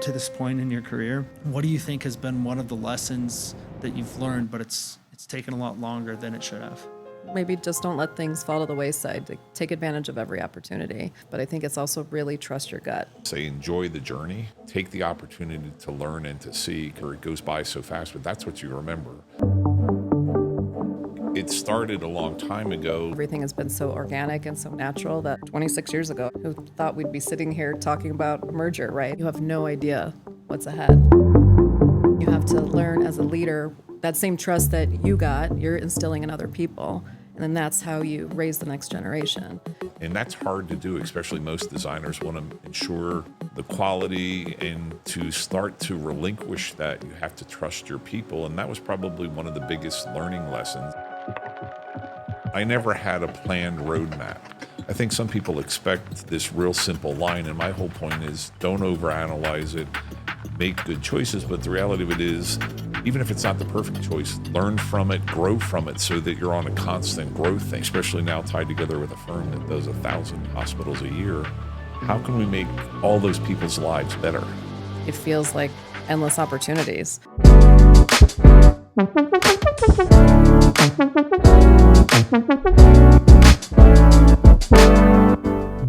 to this point in your career, what do you think has been one of the lessons that you've learned, but it's taken a lot longer than it should have? Maybe just don't let things fall to the wayside. Take advantage of every opportunity. But I think it's also really trust your gut. Say enjoy the journey, take the opportunity to learn and to see, or it goes by so fast, but that's what you remember. It started a long time ago. Everything has been so organic and so natural that 26 years ago, who thought we'd be sitting here talking about a merger, right? You have no idea what's ahead. You have to learn as a leader, that same trust that you got, you're instilling in other people. And then that's how you raise the next generation. And that's hard to do, especially most designers want to ensure the quality, and to start to relinquish that, you have to trust your people. And that was probably one of the biggest learning lessons. I never had a planned roadmap. I think some people expect this real simple line, and my whole point is don't overanalyze it, make good choices, but the reality of it is, even if it's not the perfect choice, learn from it, grow from it, so that you're on a constant growth thing, especially now tied together with a firm that does 1,000 hospitals a year. How can we make all those people's lives better? It feels like endless opportunities.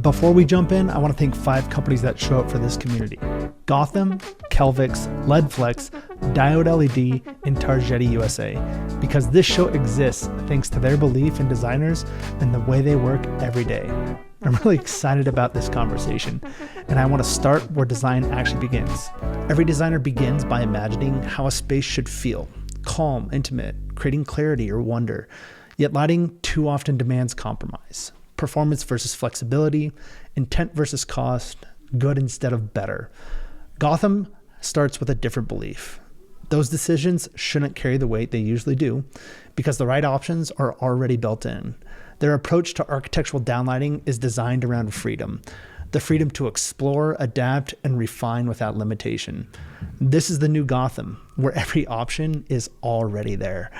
Before we jump in, I want to thank 5 companies that show up for this community: Gotham, Kelvix, Leadflex, Diode LED, and Tarjeti USA. Because this show exists thanks to their belief in designers and the way they work every day. I'm really excited about this conversation, and I want to start where design actually begins. Every designer begins by imagining how a space should feel: calm, intimate, creating clarity or wonder. Yet lighting too often demands compromise. Performance versus flexibility, intent versus cost, good instead of better. Gotham starts with a different belief. Those decisions shouldn't carry the weight they usually do because the right options are already built in. Their approach to architectural downlighting is designed around freedom. The freedom to explore, adapt, and refine without limitation. This is the new Gotham, where every option is already there.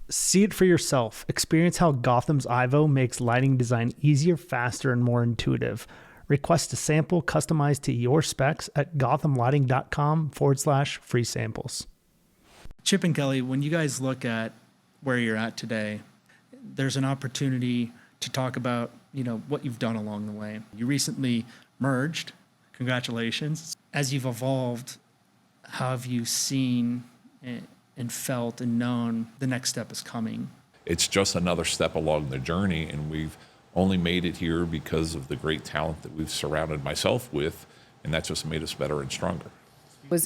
See it for yourself. Experience how Gotham's Ivo makes lighting design easier, faster, and more intuitive. Request a sample customized to your specs at gothamlighting.com/free samples. Chip and Kelly, when you guys look at where you're at today, there's an opportunity to talk about, what you've done along the way. You recently merged. Congratulations. As you've evolved, how have you seen and felt and known the next step is coming? It's just another step along the journey, and we've only made it here because of the great talent that we've surrounded myself with, and that just made us better and stronger.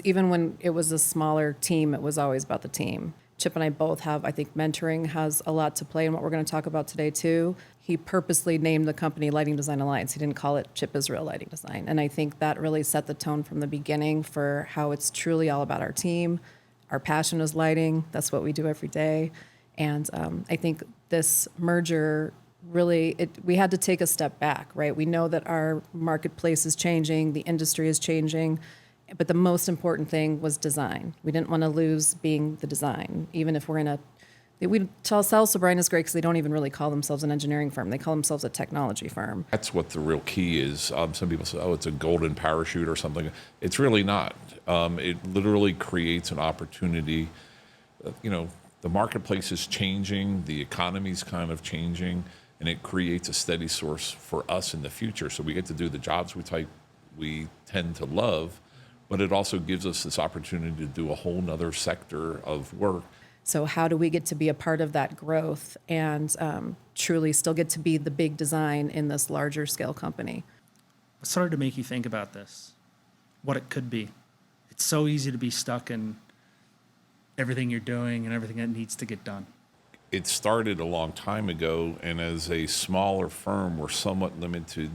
Even when it was a smaller team, it was always about the team. Chip and I both have, I think mentoring has a lot to play in what we're going to talk about today too. He purposely named the company Lighting Design Alliance. He didn't call it Chip Israel Lighting Design. And I think that really set the tone from the beginning for how it's truly all about our team. Our passion is lighting. That's what we do every day. And I think this merger really, we had to take a step back, right? We know that our marketplace is changing, the industry is changing, but the most important thing was design. We didn't want to lose being the design, even if we tell Sobrine is great because they don't even really call themselves an engineering firm. They call themselves a technology firm. That's what the real key is. Some people say, it's a golden parachute or something. It's really not. It literally creates an opportunity. The marketplace is changing, the economy's kind of changing, and it creates a steady source for us in the future. So we get to do the jobs we tend to love, but it also gives us this opportunity to do a whole nother sector of work. So how do we get to be a part of that growth and truly still get to be the big design in this larger scale company? What started to make you think about this? What it could be? It's so easy to be stuck in everything you're doing and everything that needs to get done. It started a long time ago, and as a smaller firm, we're somewhat limited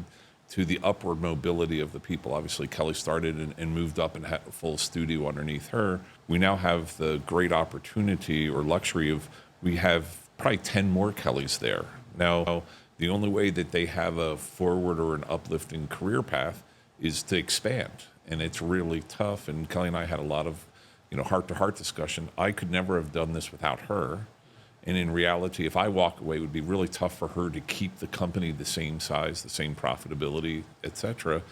to the upward mobility of the people. Obviously, Kelly started and moved up and had a full studio underneath her. We now have the great opportunity or luxury of, we have probably 10 more Kellys there. Now, the only way that they have a forward or an uplifting career path is to expand. And it's really tough. And Kelly and I had a lot of, heart-to-heart discussion. I could never have done this without her. And in reality, if I walk away, it would be really tough for her to keep the company the same size, the same profitability, et cetera.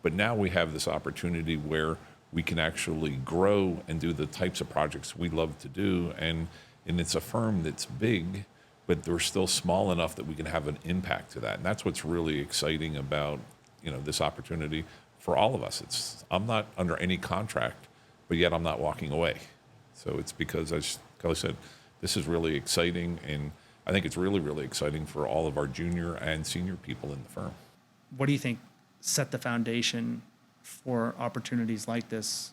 But now we have this opportunity where we can actually grow and do the types of projects we love to do. And it's a firm that's big, but we're still small enough that we can have an impact to that. And that's what's really exciting about, this opportunity for all of us. I'm not under any contract, but yet I'm not walking away. So it's because, as Kelly said, this is really exciting, and I think it's really, really exciting for all of our junior and senior people in the firm. What do you think set the foundation for opportunities like this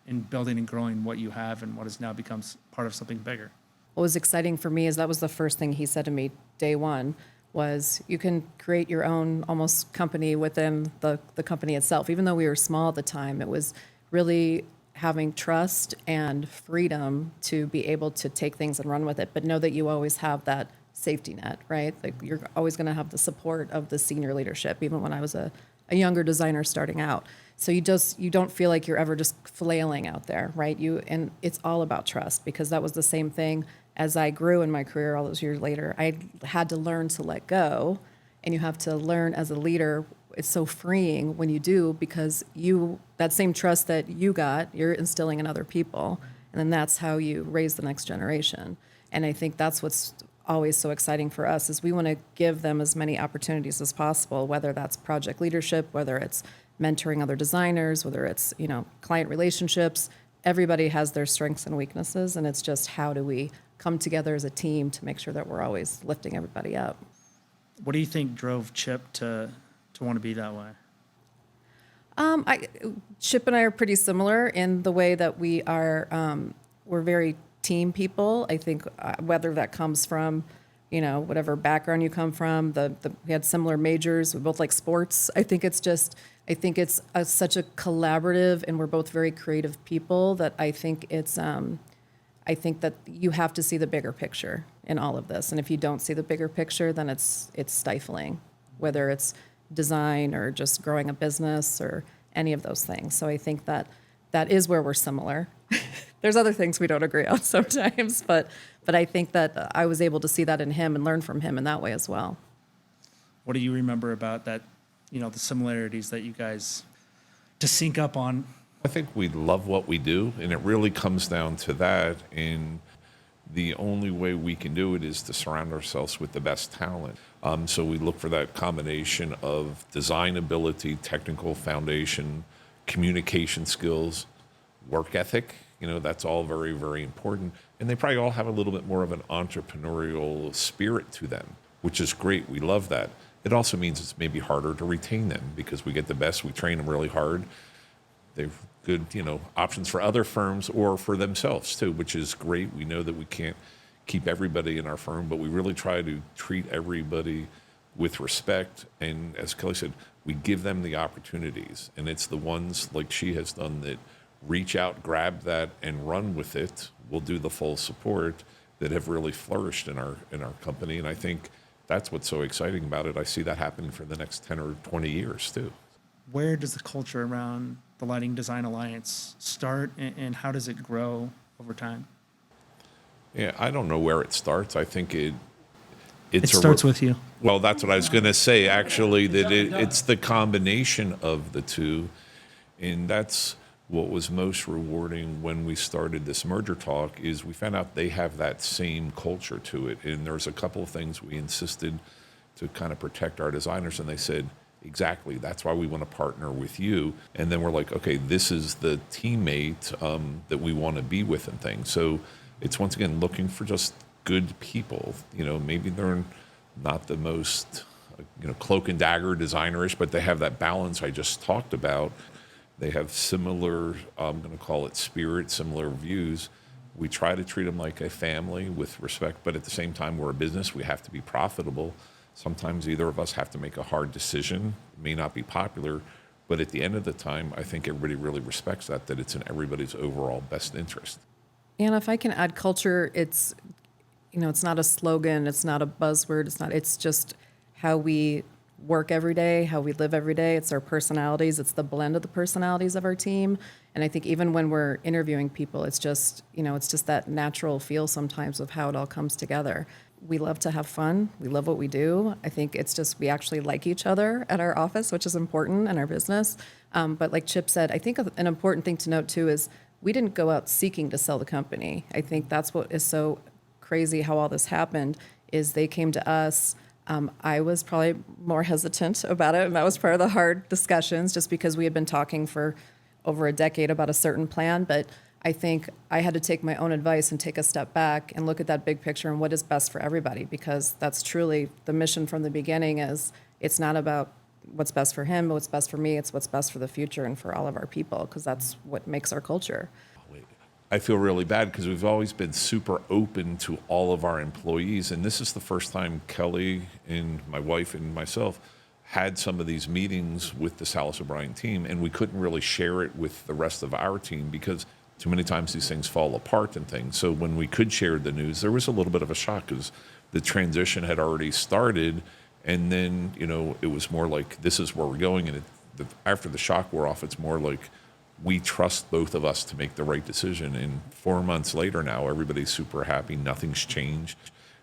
in building and growing what you have and what has now become part of something bigger? What was exciting for me is that was the first thing he said to me day one was you can create your own almost company within the company itself. Even though we were small at the time, it was really having trust and freedom to be able to take things and run with it, but know that you always have that safety net, right? Like you're always going to have the support of the senior leadership, even when I was a younger designer starting out. So you don't feel like you're ever just flailing out there, right? And it's all about trust, because that was the same thing as I grew in my career all those years later. I had to learn to let go, and you have to learn as a leader. It's so freeing when you do, because that same trust that you got, you're instilling in other people, and then that's how you raise the next generation. And I think that's what's always so exciting for us is we want to give them as many opportunities as possible, whether that's project leadership, whether it's mentoring other designers, whether it's, client relationships. Everybody has their strengths and weaknesses, and it's just how do we come together as a team to make sure that we're always lifting everybody up. What do you think drove Chip to want to be that way? Chip and I are pretty similar in the way that we are, we're very team people. I think whether that comes from, whatever background you come from, we had similar majors. We both like sports. I think it's such a collaborative, and we're both very creative people that I think that you have to see the bigger picture in all of this. And if you don't see the bigger picture, then it's stifling, whether it's design or just growing a business or any of those things. So I think that is where we're similar. There's other things we don't agree on sometimes, but I think that I was able to see that in him and learn from him in that way as well. What do you remember about that, the similarities that you guys to sync up on? I think we love what we do, and it really comes down to that. And the only way we can do it is to surround ourselves with the best talent. So we look for that combination of design ability, technical foundation, communication skills, work ethic. That's all very, very important. And they probably all have a little bit more of an entrepreneurial spirit to them, which is great. We love that. It also means it's maybe harder to retain them because we get the best. We train them really hard. They've good, options for other firms or for themselves too, which is great. We know that we can't keep everybody in our firm, but we really try to treat everybody with respect. And as Kelly said, we give them the opportunities, and it's the ones like she has done that reach out, grab that, and run with it. We'll do the full support that have really flourished in our company. And I think that's what's so exciting about it. I see that happening for the next 10 or 20 years too. Where does the culture around the Lighting Design Alliance start, and how does it grow over time? Yeah, I don't know where it starts. I think it starts with you. Well, that's what I was going to say, actually, that it's the combination of the two. And that's what was most rewarding when we started this merger talk is we found out they have that same culture to it. And there's a couple of things we insisted to kind of protect our designers. And they said, exactly, that's why we want to partner with you. And then we're like, okay, this is the teammate that we want to be with and things. So it's once again looking for just good people. Maybe they're not the most, cloak and dagger designerish, but they have that balance I just talked about. They have similar, I'm going to call it spirit, similar views. We try to treat them like a family with respect, but at the same time, we're a business. We have to be profitable. Sometimes either of us have to make a hard decision. It may not be popular, but at the end of the time, I think everybody really respects that it's in everybody's overall best interest. And if I can add culture, it's not a slogan, it's not a buzzword, it's just how we work every day, how we live every day. It's our personalities. It's the blend of the personalities of our team. And I think even when we're interviewing people, it's just, it's just that natural feel sometimes of how it all comes together. We love to have fun. We love what we do. I think it's just we actually like each other at our office, which is important in our business. But like Chip said, I think an important thing to note too is we didn't go out seeking to sell the company. I think that's what is so crazy how all this happened is they came to us. I was probably more hesitant about it, and that was part of the hard discussions just because we had been talking for over a decade about a certain plan. But I think I had to take my own advice and take a step back and look at that big picture and what is best for everybody, because that's truly the mission from the beginning is it's not about what's best for him, but what's best for me. It's what's best for the future and for all of our people, because that's what makes our culture. I feel really bad because we've always been super open to all of our employees. And this is the first time Kelly and my wife and myself had some of these meetings with the Salas O'Brien team, and we couldn't really share it with the rest of our team because too many times these things fall apart and things. So when we could share the news, there was a little bit of a shock because the transition had already started. And then, it was more like, this is where we're going. And after the shock wore off, it's more like, we trust both of us to make the right decision. And 4 months later now, everybody's super happy. Nothing's changed.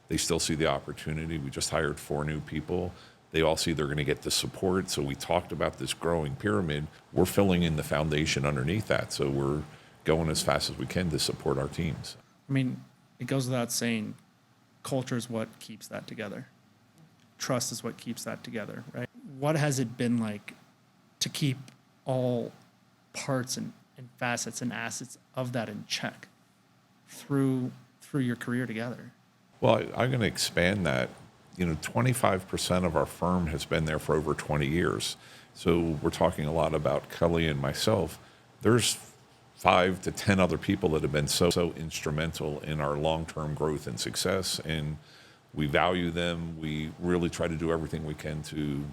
They still see the opportunity. We just hired 4 new people. They all see they're going to get the support. So we talked about this growing pyramid. We're filling in the foundation underneath that. So we're going as fast as we can to support our teams. I mean, it goes without saying, culture is what keeps that together. Trust is what keeps that together, right? What has it been like to keep all parts and facets and assets of that in check through your career together? Well, I'm going to expand that. 25% of our firm has been there for over 20 years. So we're talking a lot about Kelly and myself. There's 5 to 10 other people that have been so instrumental in our long-term growth and success, and we value them. We really try to do everything we can to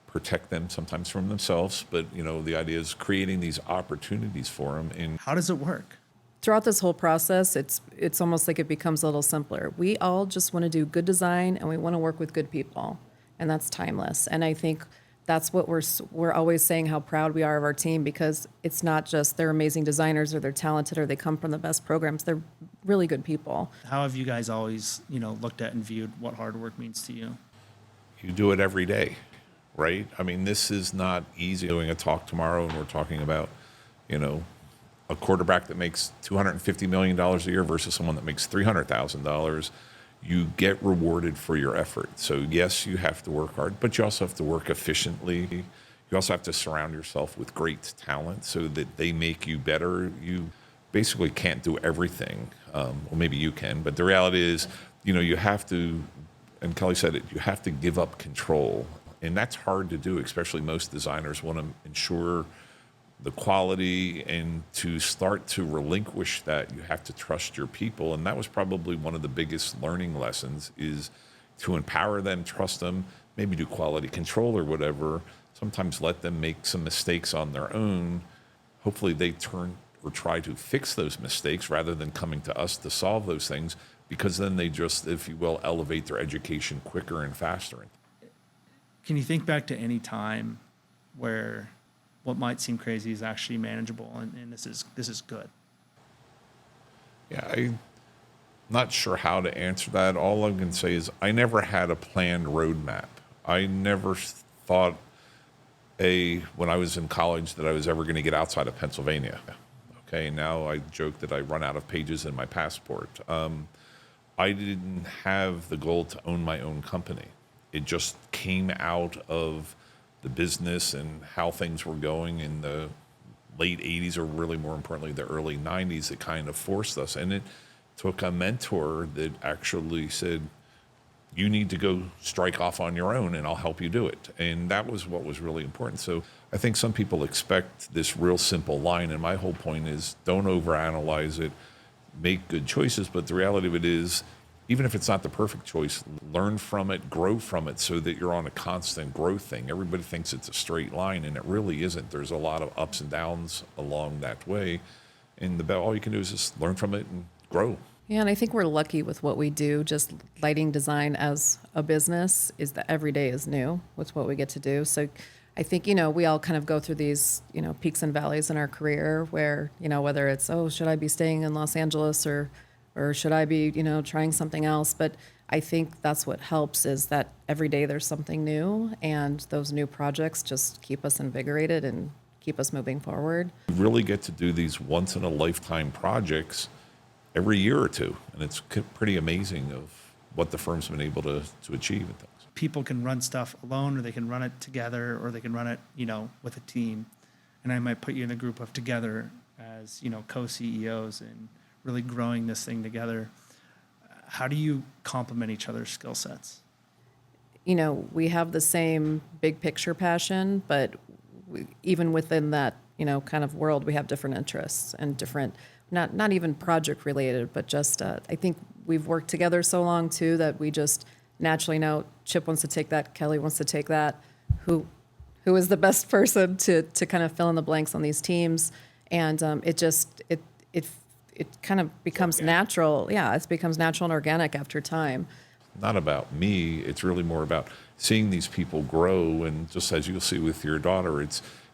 protect them, sometimes from themselves, but the idea is creating these opportunities for them. And how does it work? Throughout this whole process, it's almost like it becomes a little simpler. We all just want to do good design, and we want to work with good people, and that's timeless. And I think that's what we're always saying, how proud we are of our team, because it's not just they're amazing designers or they're talented or they come from the best programs. They're really good people. How have you guys always, looked at and viewed what hard work means to you? You do it every day, right? I mean, this is not easy. Doing a talk tomorrow, and we're talking about, a quarterback that makes $250 million a year versus someone that makes $300,000. You get rewarded for your effort. So yes, you have to work hard, but you also have to work efficiently. You also have to surround yourself with great talent so that they make you better. You basically can't do everything. Well, maybe you can, but the reality is, you have to, and Kelly said it, you have to give up control. And that's hard to do, especially most designers want to ensure the quality, and to start to relinquish that, you have to trust your people. And that was probably one of the biggest learning lessons, is to empower them, trust them, maybe do quality control or whatever. Sometimes let them make some mistakes on their own. Hopefully they turn or try to fix those mistakes rather than coming to us to solve those things, because then they just, if you will, elevate their education quicker and faster. Can you think back to any time where what might seem crazy is actually manageable, and this is good? Yeah, I'm not sure how to answer that. All I can say is I never had a planned roadmap. I never thought when I was in college that I was ever going to get outside of Pennsylvania. Okay, now I joke that I run out of pages in my passport. I didn't have the goal to own my own company. It just came out of the business and how things were going in the late 80s, or really more importantly, the early 90s, that kind of forced us. And it took a mentor that actually said, you need to go strike off on your own and I'll help you do it. And that was what was really important. So I think some people expect this real simple line, and my whole point is don't overanalyze it, make good choices. But the reality of it is, even if it's not the perfect choice, learn from it, grow from it, so that you're on a constant growth thing. Everybody thinks it's a straight line, and it really isn't. There's a lot of ups and downs along that way. And all you can do is just learn from it and grow. Yeah, and I think we're lucky with what we do. Just lighting design as a business is that every day is new with what we get to do. So I think, we all kind of go through these, peaks and valleys in our career where, whether it's, oh, should I be staying in Los Angeles or should I be, trying something else? But I think that's what helps is that every day there's something new, and those new projects just keep us invigorated and keep us moving forward. You really get to do these once in a lifetime projects every year or two. And it's pretty amazing of what the firm's been able to achieve and things. People can run stuff alone, or they can run it together, or they can run it, with a team. And I might put you in a group of together as, co-CEOs and really growing this thing together. How do you complement each other's skill sets? We have the same big picture passion, but even within that, kind of world, we have different interests and different, not even project related, but just, I think we've worked together so long too, that we just naturally know Chip wants to take that, Kelly wants to take that, who is the best person to kind of fill in the blanks on these teams. And it kind of becomes natural. Yeah, it becomes natural and organic after time. Not about me. It's really more about seeing these people grow. And just as you'll see with your daughter,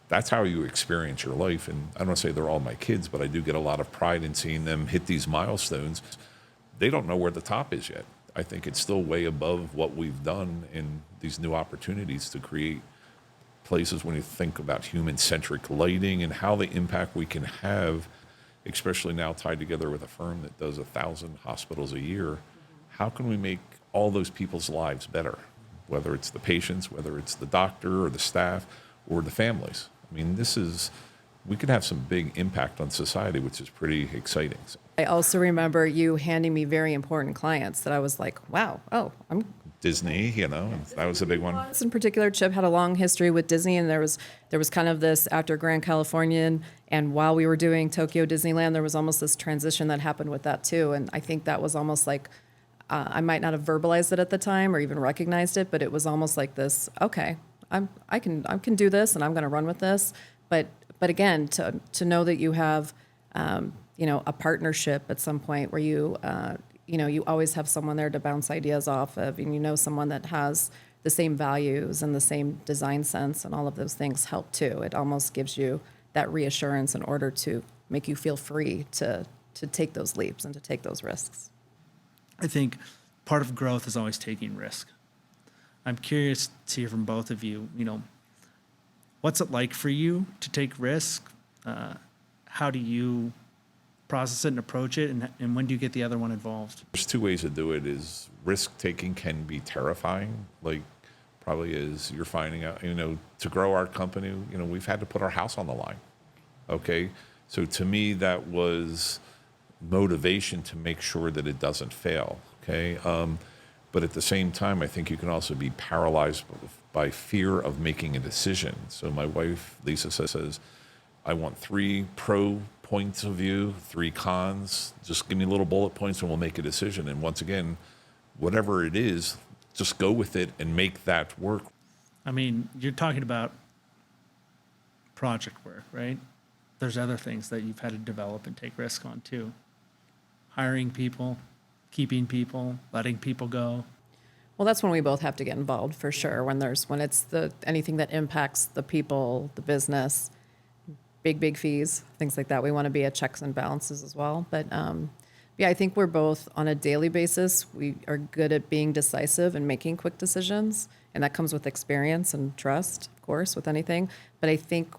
that's how you experience your life. And I don't want to say they're all my kids, but I do get a lot of pride in seeing them hit these milestones. They don't know where the top is yet. I think it's still way above what we've done in these new opportunities to create places when you think about human-centric lighting and how the impact we can have, especially now tied together with a firm that does 1,000 hospitals a year. How can we make all those people's lives better, whether it's the patients, whether it's the doctor or the staff or the families? I mean, we could have some big impact on society, which is pretty exciting. I also remember you handing me very important clients that I was like, wow, I'm Disney, and that was a big one. In particular, Chip had a long history with Disney, and there was kind of this after Grand Californian, and while we were doing Tokyo Disneyland, there was almost this transition that happened with that too. And I think that was almost like, I might not have verbalized it at the time or even recognized it, but it was almost like this, okay, I can do this and I'm going to run with this. But again, to know that you have, a partnership at some point where you always have someone there to bounce ideas off of, and someone that has the same values and the same design sense, and all of those things help too. It almost gives you that reassurance in order to make you feel free to take those leaps and to take those risks. I think part of growth is always taking risk. I'm curious to hear from both of you, what's it like for you to take risk? How do you process it and approach it? And when do you get the other one involved? There's two ways to do it. Is risk-taking can be terrifying, like probably as you're finding out, to grow our company, we've had to put our house on the line. Okay. So to me, that was motivation to make sure that it doesn't fail. Okay. But at the same time, I think you can also be paralyzed by fear of making a decision. So my wife, Lisa, says, I want 3 pro points of view, 3 cons. Just give me little bullet points and we'll make a decision. And once again, whatever it is, just go with it and make that work. I mean, you're talking about project work, right? There's other things that you've had to develop and take risk on too. Hiring people, keeping people, letting people go. Well, that's when we both have to get involved for sure. When it's anything that impacts the people, the business, big fees, things like that. We want to be at checks and balances as well. But I think we're both on a daily basis. We are good at being decisive and making quick decisions, and that comes with experience and trust, of course, with anything. But I think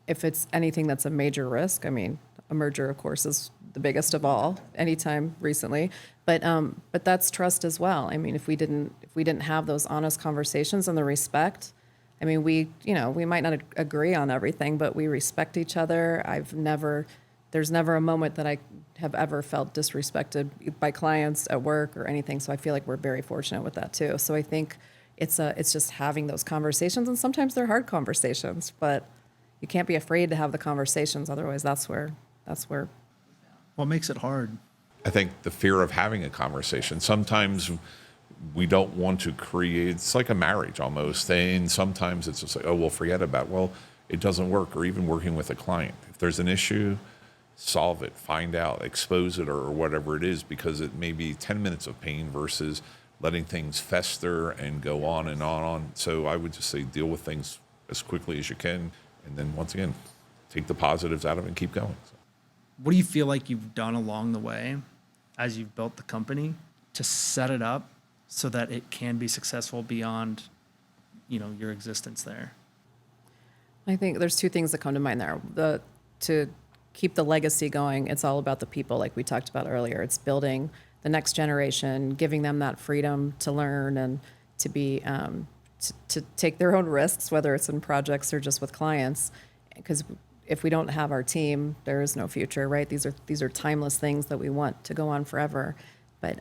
if it's anything that's a major risk, I mean, a merger, of course, is the biggest of all, anytime recently. But that's trust as well. I mean, if we didn't have those honest conversations and the respect, I mean, we might not agree on everything, but we respect each other. There's never a moment that I have ever felt disrespected by clients at work or anything. So I feel like we're very fortunate with that too. So I think it's just having those conversations, and sometimes they're hard conversations, but you can't be afraid to have the conversations. Otherwise, that's where. What makes it hard? I think the fear of having a conversation. Sometimes we don't want to create, it's like a marriage almost. And sometimes it's just like, oh, we'll forget about it. Well, it doesn't work. Or even working with a client. If there's an issue, solve it, find out, expose it, or whatever it is, because it may be 10 minutes of pain versus letting things fester and go on and on. So I would just say deal with things as quickly as you can. And then once again, take the positives out of it and keep going. So. What do you feel like you've done along the way as you've built the company to set it up so that it can be successful beyond, your existence there? I think there's two things that come to mind there. To keep the legacy going, it's all about the people, like we talked about earlier. It's building the next generation, giving them that freedom to learn and to be to take their own risks, whether it's in projects or just with clients. Because if we don't have our team, there is no future, right? These are timeless things that we want to go on forever. But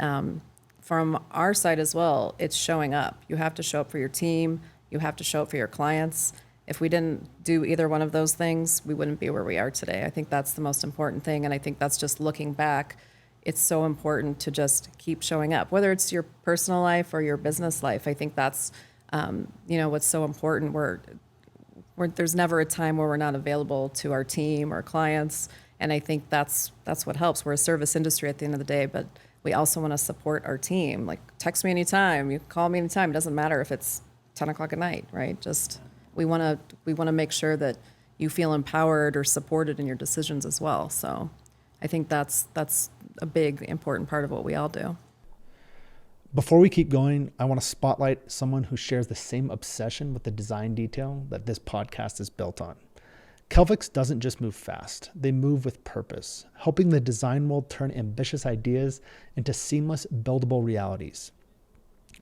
from our side as well, it's showing up. You have to show up for your team. You have to show up for your clients. If we didn't do either one of those things, we wouldn't be where we are today. I think that's the most important thing. And I think that's just looking back. It's so important to just keep showing up, whether it's your personal life or your business life. I think that's, what's so important. There's never a time where we're not available to our team or clients. And I think that's what helps. We're a service industry at the end of the day, but we also want to support our team. Like, text me anytime, you call me anytime. It doesn't matter if it's 10 o'clock at night, right? Just, we want to make sure that you feel empowered or supported in your decisions as well. So I think that's a big, important part of what we all do. Before we keep going, I want to spotlight someone who shares the same obsession with the design detail that this podcast is built on. Kelvix doesn't just move fast, they move with purpose, helping the design world turn ambitious ideas into seamless, buildable realities.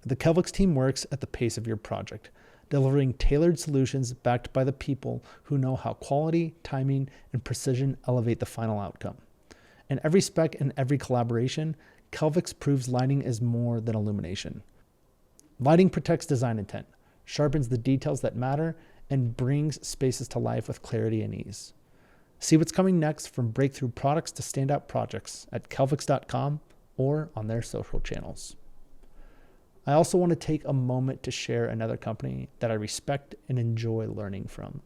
The Kelvix team works at the pace of your project, delivering tailored solutions backed by the people who know how quality, timing, and precision elevate the final outcome. In every spec and every collaboration, Kelvix proves lighting is more than illumination. Lighting protects design intent, sharpens the details that matter, and brings spaces to life with clarity and ease. See what's coming next from breakthrough products to standout projects at kelvix.com or on their social channels. I also want to take a moment to share another company that I respect and enjoy learning from.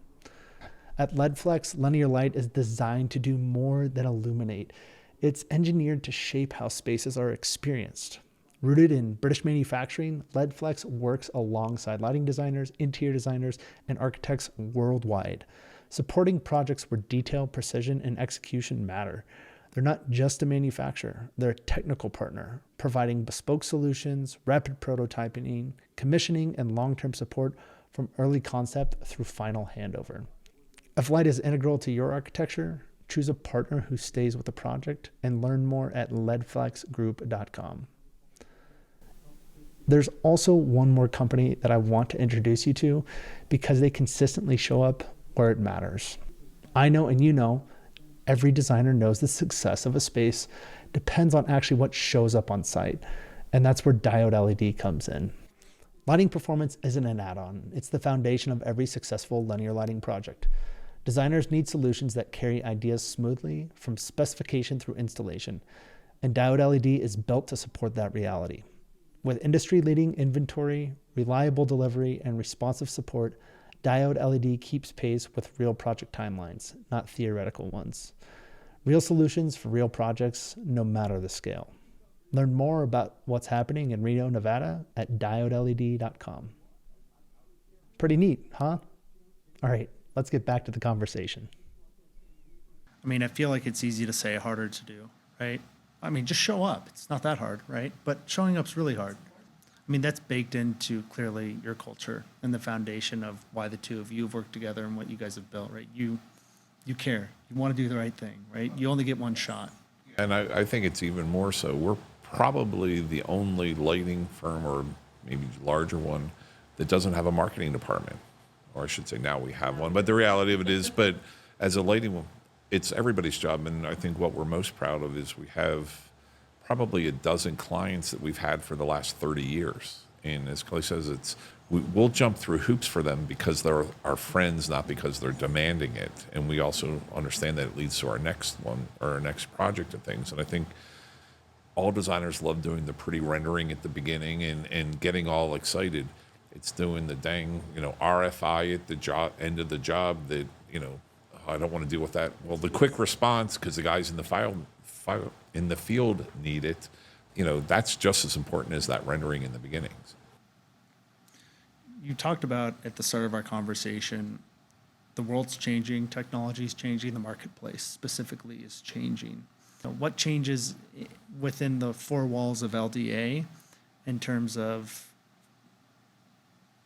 At Leadflex, linear light is designed to do more than illuminate. It's engineered to shape how spaces are experienced. Rooted in British manufacturing, Leadflex works alongside lighting designers, interior designers, and architects worldwide, supporting projects where detail, precision, and execution matter. They're not just a manufacturer, they're a technical partner, providing bespoke solutions, rapid prototyping, commissioning, and long-term support from early concept through final handover. If light is integral to your architecture, choose a partner who stays with the project and learn more at leadflexgroup.com. There's also one more company that I want to introduce you to because they consistently show up where it matters. I know, and you know, every designer knows the success of a space depends on actually what shows up on site. And that's where Diode LED comes in. Lighting performance isn't an add-on. It's the foundation of every successful linear lighting project. Designers need solutions that carry ideas smoothly from specification through installation. And Diode LED is built to support that reality. With industry-leading inventory, reliable delivery, and responsive support, Diode LED keeps pace with real project timelines, not theoretical ones. Real solutions for real projects, no matter the scale. Learn more about what's happening in Reno, Nevada at diodeled.com. Pretty neat, huh? All right, let's get back to the conversation. I mean, I feel like it's easy to say, harder to do, right? I mean, just show up. It's not that hard, right? But showing up's really hard. I mean, that's baked into clearly your culture and the foundation of why the two of you have worked together and what you guys have built, right? You care. You want to do the right thing, right? You only get one shot. And I think it's even more so. We're probably the only lighting firm, or maybe larger one, that doesn't have a marketing department. Or I should say now we have one. But the reality of it is, but as a lighting one, it's everybody's job. And I think what we're most proud of is we have probably a dozen clients that we've had for the last 30 years. And as Kelly says, we'll jump through hoops for them because they're our friends, not because they're demanding it. And we also understand that it leads to our next one or our next project and things. And I think all designers love doing the pretty rendering at the beginning and getting all excited. It's doing the dang, RFI at the end of the job that, I don't want to deal with that. Well, the quick response, because the guys in the field need it, that's just as important as that rendering in the beginnings. You talked about at the start of our conversation, the world's changing, technology's changing, the marketplace specifically is changing. What changes within the four walls of LDA in terms of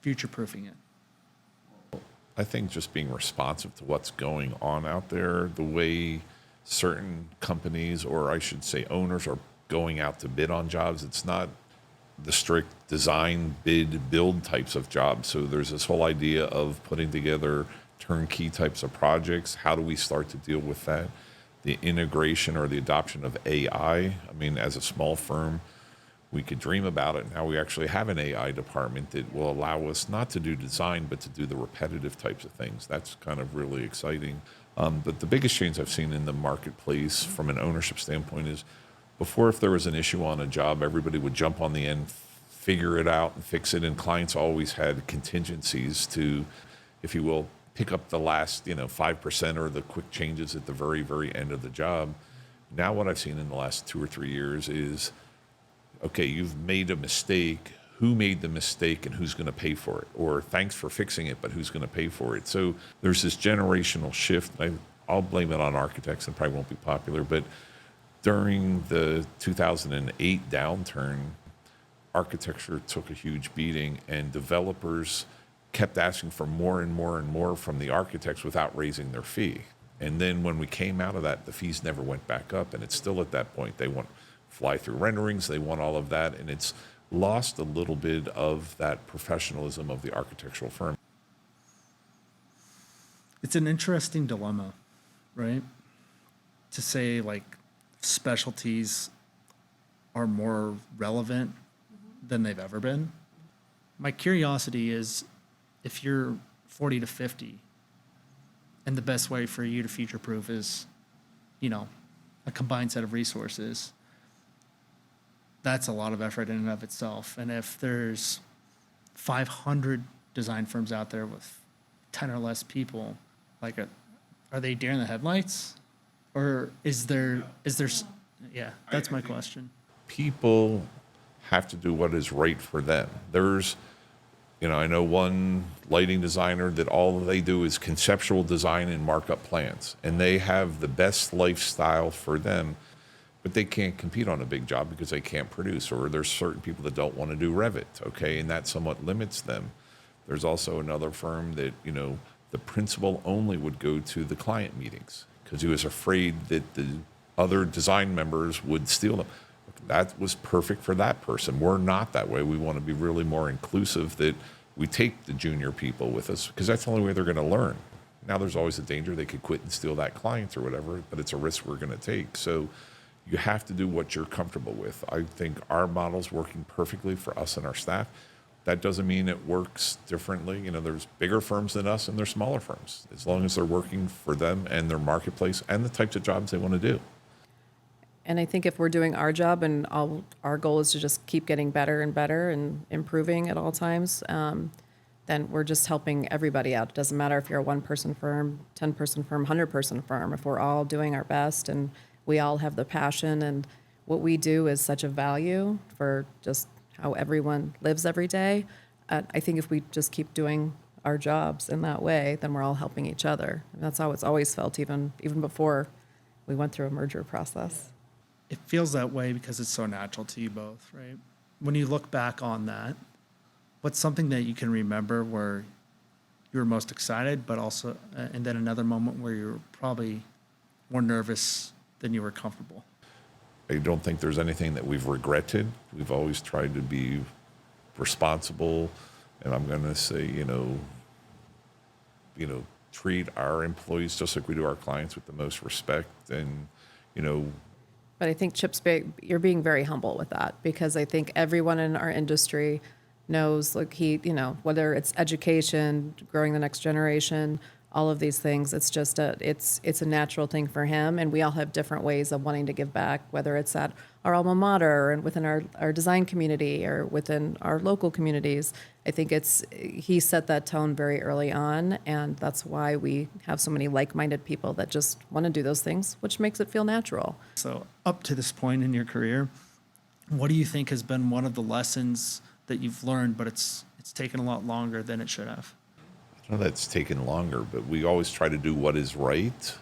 future-proofing it? I think just being responsive to what's going on out there, the way certain companies, or I should say owners, are going out to bid on jobs. It's not the strict design, bid, build types of jobs. So there's this whole idea of putting together turnkey types of projects. How do we start to deal with that? The integration or the adoption of AI. I mean, as a small firm, we could dream about it. Now we actually have an AI department that will allow us not to do design, but to do the repetitive types of things. That's kind of really exciting. But the biggest change I've seen in the marketplace from an ownership standpoint is before, if there was an issue on a job, everybody would jump on the end, figure it out and fix it. And clients always had contingencies to, if you will, pick up the last 5% or the quick changes at the very, very end of the job. Now what I've seen in the last 2 or 3 years is, okay, you've made a mistake. Who made the mistake and who's going to pay for it? Or thanks for fixing it, but who's going to pay for it? So there's this generational shift. I'll blame it on architects and probably won't be popular, but during the 2008 downturn, architecture took a huge beating and developers kept asking for more and more and more from the architects without raising their fee. And then when we came out of that, the fees never went back up. And it's still at that point. They want fly-through renderings. They want all of that. And it's lost a little bit of that professionalism of the architectural firm. It's an interesting dilemma, right? To say like specialties are more relevant than they've ever been. My curiosity is, if you're 40 to 50 and the best way for you to future-proof is, a combined set of resources, that's a lot of effort in and of itself. And if there's 500 design firms out there with 10 or less people, are they deer in the headlights? Or is there, yeah, that's my question. People have to do what is right for them. There's, I know one lighting designer that all they do is conceptual design and mark up plans. And they have the best lifestyle for them, but they can't compete on a big job because they can't produce. Or there's certain people that don't want to do Revit, okay? And that somewhat limits them. There's also another firm that, the principal only would go to the client meetings because he was afraid that the other design members would steal them. That was perfect for that person. We're not that way. We want to be really more inclusive, that we take the junior people with us because that's the only way they're going to learn. Now there's always a danger they could quit and steal that client or whatever, but it's a risk we're going to take. So you have to do what you're comfortable with. I think our model's working perfectly for us and our staff. That doesn't mean it works differently. There's bigger firms than us and there's smaller firms, as long as they're working for them and their marketplace and the types of jobs they want to do. And I think if we're doing our job and our goal is to just keep getting better and better and improving at all times, then we're just helping everybody out. It doesn't matter if you're a 1-person firm, 10-person firm, 100-person firm. If we're all doing our best and we all have the passion and what we do is such a value for just how everyone lives every day, I think if we just keep doing our jobs in that way, then we're all helping each other. And that's how it's always felt, even before we went through a merger process. It feels that way because it's so natural to you both, right? When you look back on that, what's something that you can remember where you were most excited, but also, and then another moment where you were probably more nervous than you were comfortable? I don't think there's anything that we've regretted. We've always tried to be responsible, and I'm going to say, treat our employees just like we do our clients with the most respect, and, But I think Chip's you're being very humble with that, because I think everyone in our industry knows, whether it's education, growing the next generation, all of these things, it's just it's a natural thing for him. And we all have different ways of wanting to give back, whether it's at our alma mater and within our design community or within our local communities. I think he set that tone very early on, and that's why we have so many like-minded people that just want to do those things, which makes it feel natural. So up to this point in your career, what do you think has been one of the lessons that you've learned, but it's it's taken a lot longer than it should have. I know that's taken longer, but we always try to do what is right.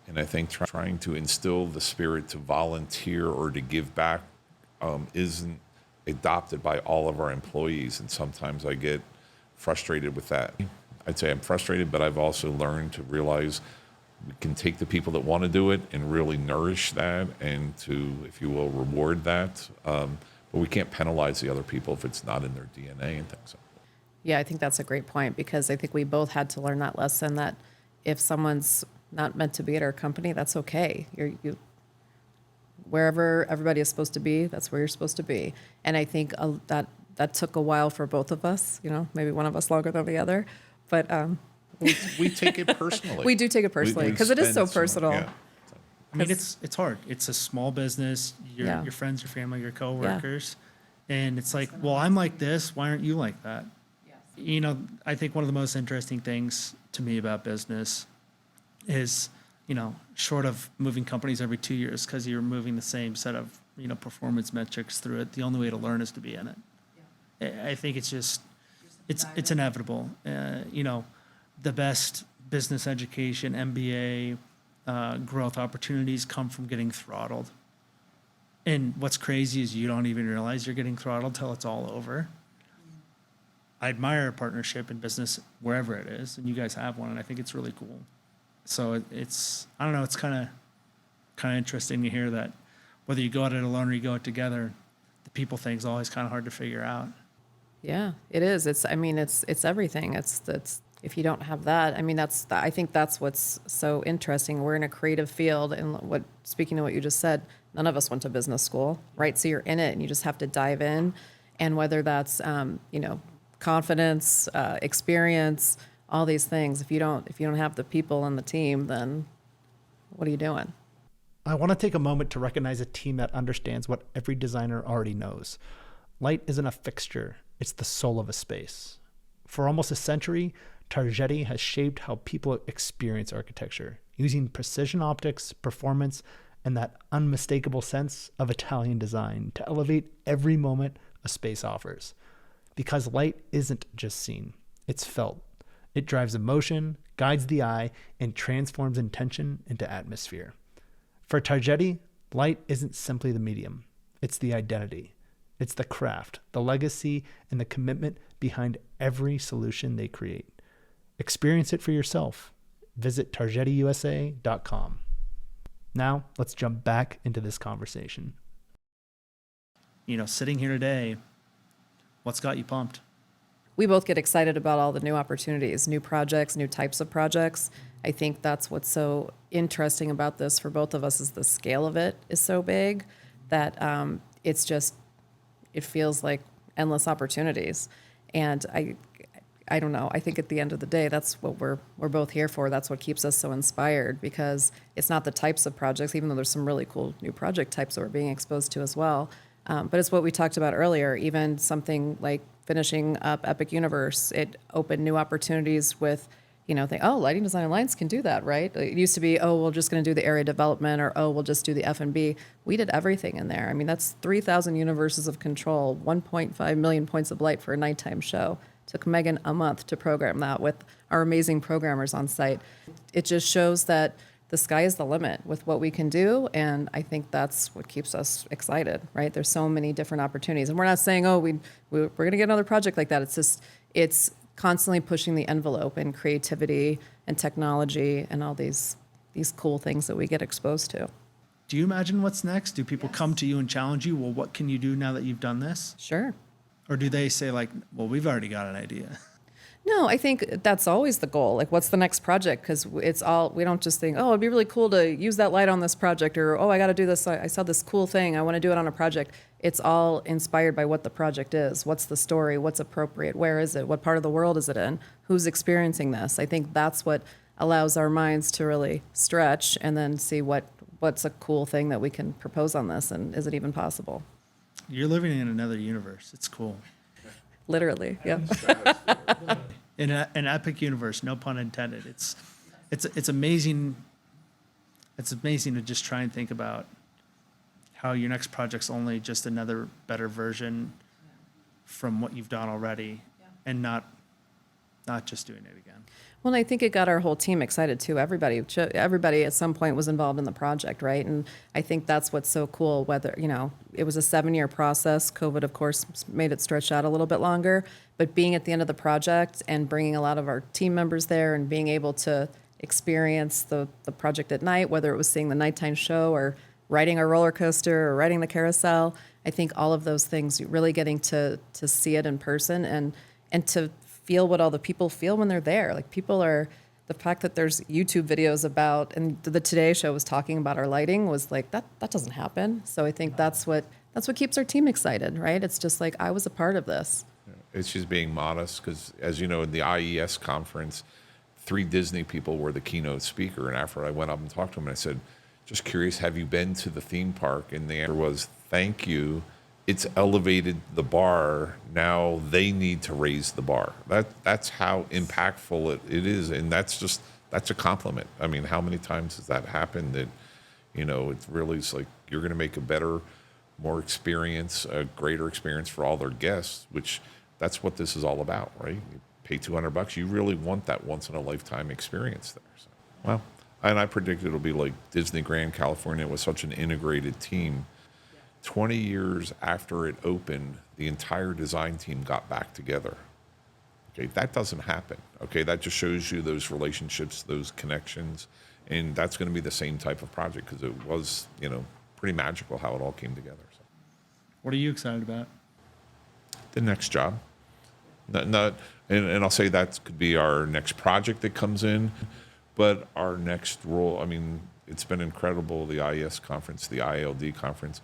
And I think trying to instill the spirit to volunteer or to give back isn't adopted by all of our employees. And sometimes I get frustrated with that. I'd say I'm frustrated, but I've also learned to realize we can take the people that want to do it and really nourish that and to, if you will, reward that. But we can't penalize the other people if it's not in their DNA and things like that. Yeah, I think that's a great point, because I think we both had to learn that lesson that if someone's not meant to be at our company, that's okay. You wherever everybody is supposed to be, that's where you're supposed to be. And I think that took a while for both of us, maybe one of us longer than the other, but We take it personally. we do take it personally because it is so personal. Yeah. I mean, it's hard. It's a small business. Yeah. Your friends, your family, your coworkers, and it's like, well, I'm like this. Why aren't you like that? I think one of the most interesting things to me about business is, short of moving companies every 2 years because you're moving the same set of, performance metrics through it. The only way to learn is to be in it. I think it's just, it's inevitable. The best business education, MBA, growth opportunities come from getting throttled. And what's crazy is you don't even realize you're getting throttled till it's all over. I admire a partnership in business wherever it is, and you guys have one, and I think it's really cool. So it's I don't know, it's kind of interesting to hear that whether you go at it alone or you go it together, the people thing's always kind of hard to figure out. Yeah, it is. It's everything. It's if you don't have that, I think that's what's so interesting. We're in a creative field, and speaking to what you just said, none of us went to business school, right? So you're in it, and you just have to dive in, and whether that's confidence, experience, all these things. If you don't have the people on the team, then what are you doing? I want to take a moment to recognize a team that understands what every designer already knows. Light isn't a fixture, it's the soul of a space. For almost a century, Tarjeti has shaped how people experience architecture, using precision optics, performance, and that unmistakable sense of Italian design to elevate every moment a space offers. Because light isn't just seen, it's felt. It drives emotion, guides the eye, and transforms intention into atmosphere. For Tarjeti, light isn't simply the medium, it's the identity. It's the craft, the legacy, and the commitment behind every solution they create. Experience it for yourself. Visit tarjetiusa.com. Now, let's jump back into this conversation. Sitting here today, what's got you pumped? We both get excited about all the new opportunities, new projects, new types of projects. I think that's what's so interesting about this for both of us is the scale of it is so big that it feels like endless opportunities. And I don't know. I think at the end of the day, that's what we're both here for. That's what keeps us so inspired, because it's not the types of projects, even though there's some really cool new project types that we're being exposed to as well. But it's what we talked about earlier. Even something like finishing up Epic Universe, it opened new opportunities with, Lighting Design Alliance can do that, right? It used to be, we're just going to do the area development, or, we'll just do the F&B. We did everything in there. That's 3,000 universes of control, 1.5 million points of light for a nighttime show. Took Megan a month to program that with our amazing programmers on site. It just shows that the sky is the limit with what we can do, and I think that's what keeps us excited, right? There's so many different opportunities, and we're not saying, we're going to get another project like that. It's just, it's constantly pushing the envelope in creativity and technology and all these cool things that we get exposed to. Do you imagine what's next? Do people come to you and challenge you? Well, what can you do now that you've done this? Sure. Or do they say well, we've already got an idea? No, I think that's always the goal. Like, what's the next project? Because we don't just think, it'd be really cool to use that light on this project, or, I got to do this. I saw this cool thing. I want to do it on a project. It's all inspired by what the project is. What's the story? What's appropriate? Where is it? What part of the world is it in? Who's experiencing this? I think that's what allows our minds to really stretch and then see what's a cool thing that we can propose on this, and is it even possible? You're living in another universe. It's cool. Literally, yeah. In an epic universe, no pun intended. It's amazing. It's amazing to just try and think about how your next project's only just another better version from what you've done already. and not just doing it again. Well, and I think it got our whole team excited too. Everybody at some point was involved in the project, right? And I think that's what's so cool. Whether, it was a 7-year process. COVID, of course, made it stretch out a little bit longer. But being at the end of the project and bringing a lot of our team members there and being able to experience the project at night, whether it was seeing the nighttime show or riding a roller coaster or riding the carousel, I think all of those things, really getting to see it in person and to feel what all the people feel when they're there. Like the fact that there's YouTube videos about, and the Today Show was talking about our lighting was like, that doesn't happen. So I think that's what keeps our team excited, right? It's just like, I was a part of this. It's just being modest because, as you know, in the IES conference, 3 Disney people were the keynote speaker. And after I went up and talked to them, I said, just curious, have you been to the theme park? And the answer was, thank you. It's elevated the bar. Now they need to raise the bar. That's how impactful it is. And that's a compliment. I mean, how many times has that happened that, it really is like you're going to make a better, more experience, a greater experience for all their guests, which that's what this is all about, right? You pay $200, you really want that once in a lifetime experience there. So, well, and I predict it'll be like Disney Grand California with such an integrated team. 20 years after it opened, the entire design team got back together. Okay, that doesn't happen. Okay, that just shows you those relationships, those connections, and that's going to be the same type of project because it was, pretty magical how it all came together. So. What are you excited about? The next job. And I'll say that could be our next project that comes in, but our next role, I mean, it's been incredible, the IES conference, the ILD conference.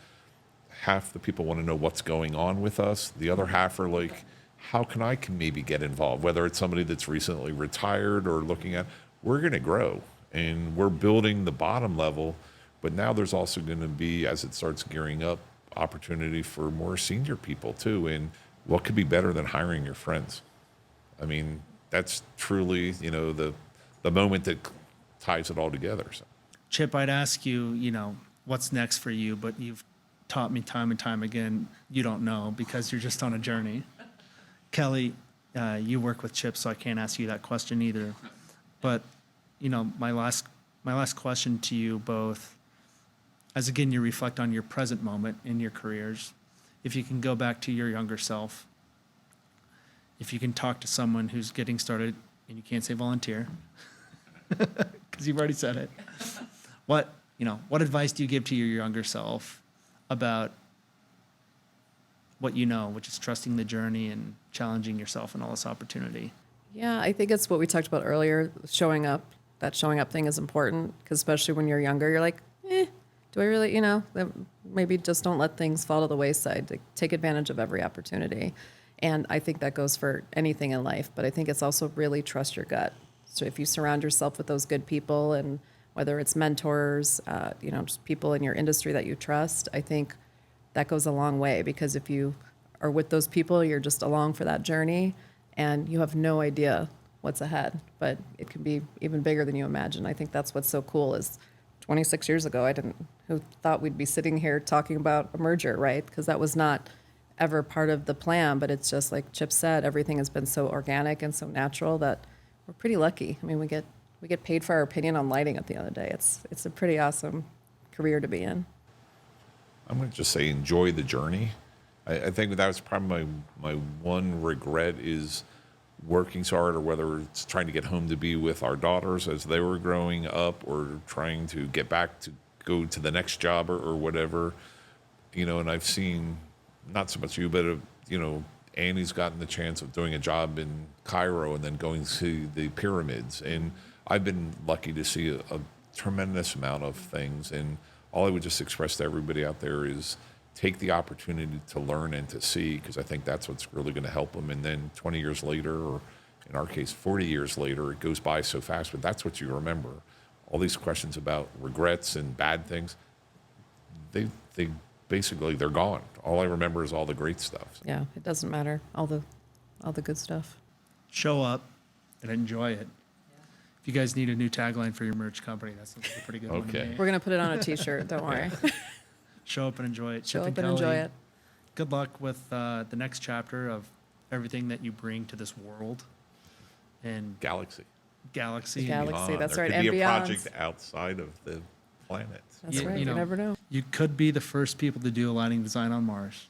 Half the people want to know what's going on with us. The other half are like, how can I maybe get involved? Whether it's somebody that's recently retired or looking at, we're going to grow and we're building the bottom level, but now there's also going to be, as it starts gearing up, opportunity for more senior people too. And what could be better than hiring your friends? I mean, that's truly, the moment that ties it all together. So. Chip, I'd ask you, what's next for you, but you've taught me time and time again, you don't know because you're just on a journey. Kelly, you work with Chip, so I can't ask you that question either. But, my last question to you both, as again, you reflect on your present moment in your careers, if you can go back to your younger self, if you can talk to someone who's getting started, and you can't say volunteer, because you've already said it, what advice do you give to your younger self about what you know, which is trusting the journey and challenging yourself in all this opportunity? Yeah, I think it's what we talked about earlier, showing up. That showing up thing is important because especially when you're younger, you're like, do I really, maybe just don't let things fall to the wayside. Like, take advantage of every opportunity. And I think that goes for anything in life, but I think it's also really trust your gut. So if you surround yourself with those good people, and whether it's mentors, just people in your industry that you trust, I think that goes a long way, because if you are with those people, you're just along for that journey and you have no idea what's ahead, but it can be even bigger than you imagine. I think that's what's so cool is 26 years ago, who thought we'd be sitting here talking about a merger, right? Because that was not ever part of the plan, but it's just like Chip said, everything has been so organic and so natural that we're pretty lucky. I mean, we get paid for our opinion on lighting at the end of the day. It's a pretty awesome career to be in. I'm going to just say enjoy the journey. I think that was probably my one regret is working so hard, or whether it's trying to get home to be with our daughters as they were growing up, or trying to get back to go to the next job or whatever. And I've seen, not so much you, but, Annie's gotten the chance of doing a job in Cairo and then going to the pyramids. And I've been lucky to see a tremendous amount of things. And all I would just express to everybody out there is take the opportunity to learn and to see, because I think that's what's really going to help them. And then 20 years later, or in our case, 40 years later, it goes by so fast, but that's what you remember. All these questions about regrets and bad things, they basically, they're gone. All I remember is all the great stuff. Yeah, it doesn't matter. All the good stuff. Show up and enjoy it. If you guys need a new tagline for your merch company, that's a pretty good one. Okay. We're going to put it on a t-shirt. Don't worry. Show up and enjoy it. Show Chip up and enjoy it. Good luck with the next chapter of everything that you bring to this world and Galaxy. galaxy. and Galaxy. Beyond. That's There right, could and be a beyond. project outside of the planet. That's right. You never know. You could be the first people to do a lighting design on Mars.